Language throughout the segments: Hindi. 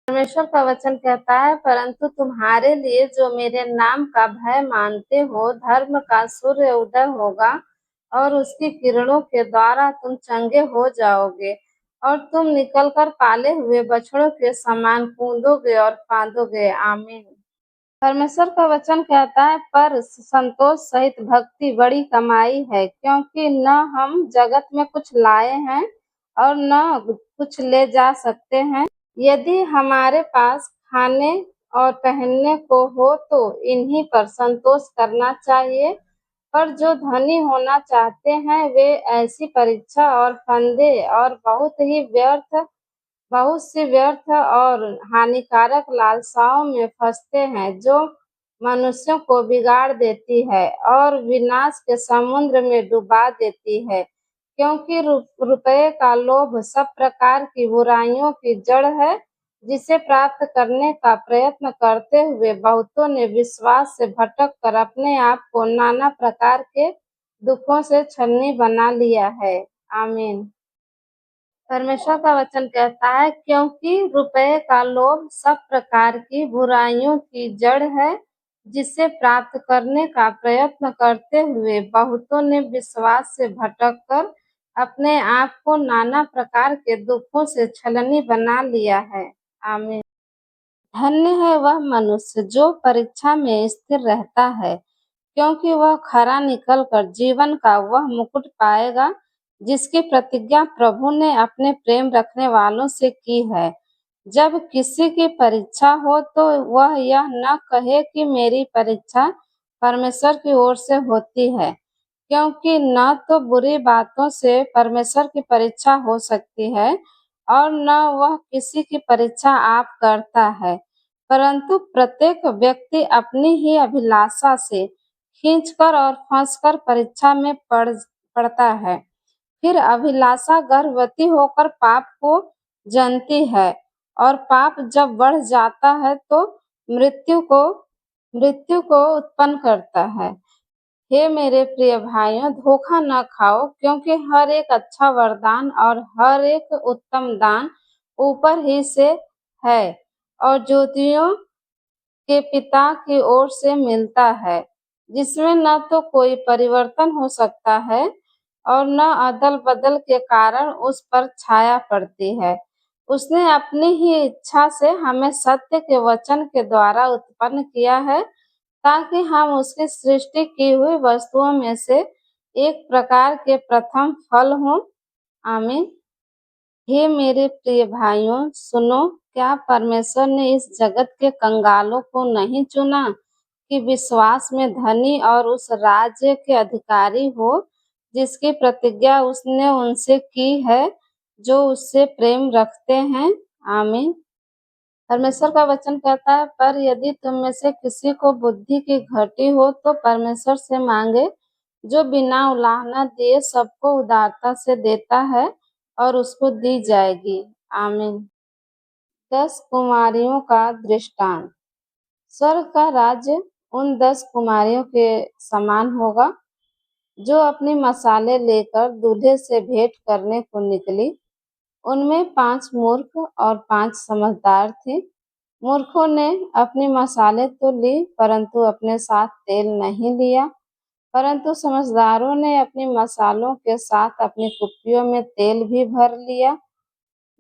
परमेश्वर का वचन कहता है, परंतु तुम्हारे लिए जो मेरे नाम का भय मानते हो, धर्म का सूर्य उदय होगा और उसकी किरणों के द्वारा तुम चंगे हो जाओगे और तुम निकलकर पाले हुए बछड़ों के समान कूदोगे और फांदोगे। आमीन। परमेश्वर का वचन कहता है, पर संतोष सहित भक्ति बड़ी कमाई है, क्योंकि न हम जगत में कुछ लाए हैं और न कुछ ले जा सकते हैं। यदि हमारे पास खाने और पहनने को हो तो इन्हीं पर संतोष करना चाहिए, पर जो धनी होना चाहते हैं वे ऐसी परीक्षा और फंदे और बहुत सी व्यर्थ और हानिकारक लालसाओं में फंसते हैं, जो मनुष्यों को बिगाड़ देती है और विनाश के समुद्र में डुबा देती है। क्योंकि रुपये का लोभ सब प्रकार की बुराइयों की जड़ है, जिसे प्राप्त करने का प्रयत्न करते हुए बहुतों ने विश्वास से भटक कर अपने आप को नाना प्रकार के दुखों से छलनी बना लिया है। आमीन। परमेश्वर का वचन कहता है, क्योंकि रुपये का लोभ सब प्रकार की बुराइयों की जड़ है, जिसे प्राप्त करने का प्रयत्न करते हुए बहुतों ने विश्वास से भटक कर अपने आप को नाना प्रकार के दुखों से छलनी बना लिया है। आमीन। धन्य है वह मनुष्य जो परीक्षा में स्थिर रहता है, क्योंकि वह खरा निकलकर जीवन का वह मुकुट पाएगा जिसकी प्रतिज्ञा प्रभु ने अपने प्रेम रखने वालों से की है। जब किसी की परीक्षा हो तो वह यह न कहे कि मेरी परीक्षा परमेश्वर की ओर से होती है, क्योंकि न तो बुरी बातों से परमेश्वर की परीक्षा हो सकती है और न वह किसी की परीक्षा आप करता है, परंतु प्रत्येक व्यक्ति अपनी ही अभिलाषा से खींचकर और फंसकर परीक्षा में पड़ता है। फिर अभिलाषा गर्भवती होकर पाप को जनती है और पाप जब बढ़ जाता है तो मृत्यु को उत्पन्न करता है। हे मेरे प्रिय भाइयों, धोखा न खाओ, क्योंकि हर एक अच्छा वरदान और हर एक उत्तम दान ऊपर ही से है और ज्योतियों के पिता की ओर से मिलता है, जिसमें न तो कोई परिवर्तन हो सकता है और न अदल बदल के कारण उस पर छाया पड़ती है। उसने अपनी ही इच्छा से हमें सत्य के वचन के द्वारा उत्पन्न किया है, ताकि हम उसकी सृष्टि की हुई वस्तुओं में से एक प्रकार के प्रथम फल हों। आमीन। हे मेरे प्रिय भाइयों, सुनो, क्या परमेश्वर ने इस जगत के कंगालों को नहीं चुना कि विश्वास में धनी और उस राज्य के अधिकारी हो जिसकी प्रतिज्ञा उसने उनसे की है जो उससे प्रेम रखते हैं। आमीन। परमेश्वर का वचन कहता है, पर यदि तुम में से किसी को बुद्धि की घटी हो तो परमेश्वर से मांगे, जो बिना उलाहना दिए सबको उदारता से देता है और उसको दी जाएगी। आमीन। 10 कुमारियों का दृष्टांत। स्वर्ग का राज्य उन 10 कुमारियों के समान होगा जो अपनी मसाले लेकर दूल्हे से भेंट करने को निकली। उनमें 5 मूर्ख और 5 समझदार थे। मूर्खों ने अपनी मसाले तो ली, परंतु अपने साथ तेल नहीं लिया, परंतु समझदारों ने अपनी मसालों के साथ अपनी कुप्पियों में तेल भी भर लिया।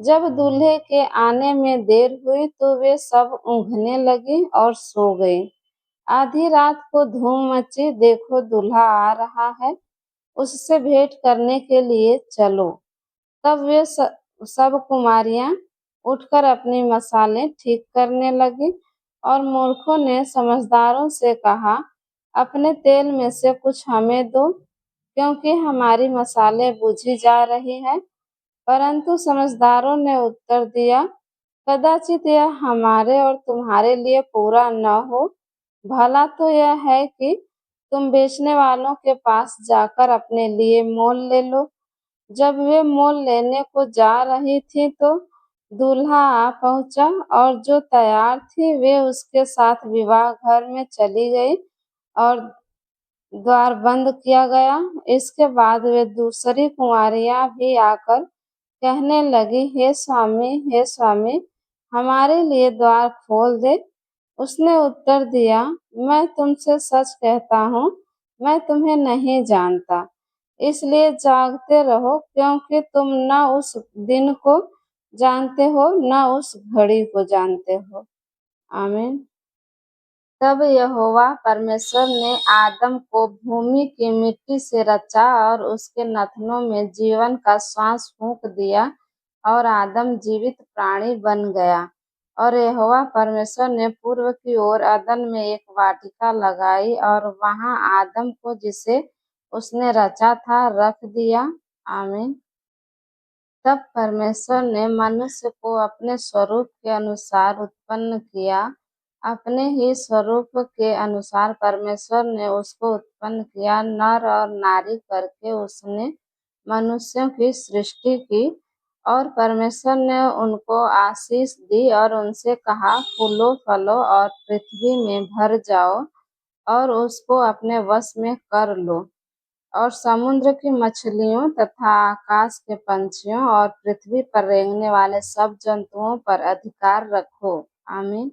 जब दूल्हे के आने में देर हुई तो वे सब ऊँघने लगी और सो गई। आधी रात को धूम मची, देखो दूल्हा आ रहा है, उससे भेंट करने के लिए चलो। तब वे सब कुमारियां उठकर अपनी मसालें ठीक करने लगी और मूर्खों ने समझदारों से कहा, अपने तेल में से कुछ हमें दो, क्योंकि हमारी मसालें बुझी जा रही हैं। परंतु समझदारों ने उत्तर दिया, कदाचित यह हमारे और तुम्हारे लिए पूरा न हो। भला तो यह है कि तुम बेचने वालों के पास जाकर अपने लिए मोल ले लो। जब वे मोल लेने को जा रही थी तो दूल्हा आ पहुंचा और जो तैयार थी वे उसके साथ विवाह घर में चली गई और द्वार बंद किया गया। इसके बाद वे दूसरी कुंवारियां भी आकर कहने लगी, हे स्वामी, हमारे लिए द्वार खोल दे। उसने उत्तर दिया, मैं तुमसे सच कहता हूँ, मैं तुम्हें नहीं जानता। इसलिए जागते रहो, क्योंकि तुम न उस दिन को जानते हो, न उस घड़ी को जानते हो। आमीन। तब यहोवा परमेश्वर ने आदम को भूमि की मिट्टी से रचा और उसके नथनों में जीवन का श्वास फूंक दिया और आदम जीवित प्राणी बन गया। और यहोवा परमेश्वर ने पूर्व की ओर अदन में एक वाटिका लगाई और वहां आदम को, जिसे उसने रचा था, रख दिया। आमीन। तब परमेश्वर ने मनुष्य को अपने स्वरूप के अनुसार उत्पन्न किया। अपने ही स्वरूप के अनुसार परमेश्वर ने उसको उत्पन्न किया, नर और नारी करके उसने मनुष्यों की सृष्टि की। और परमेश्वर ने उनको आशीष दी और उनसे कहा, फूलो फलो और पृथ्वी में भर जाओ और उसको अपने वश में कर लो और समुद्र की मछलियों तथा आकाश के पंछियों और पृथ्वी पर रेंगने वाले सब जंतुओं पर अधिकार रखो। आमीन।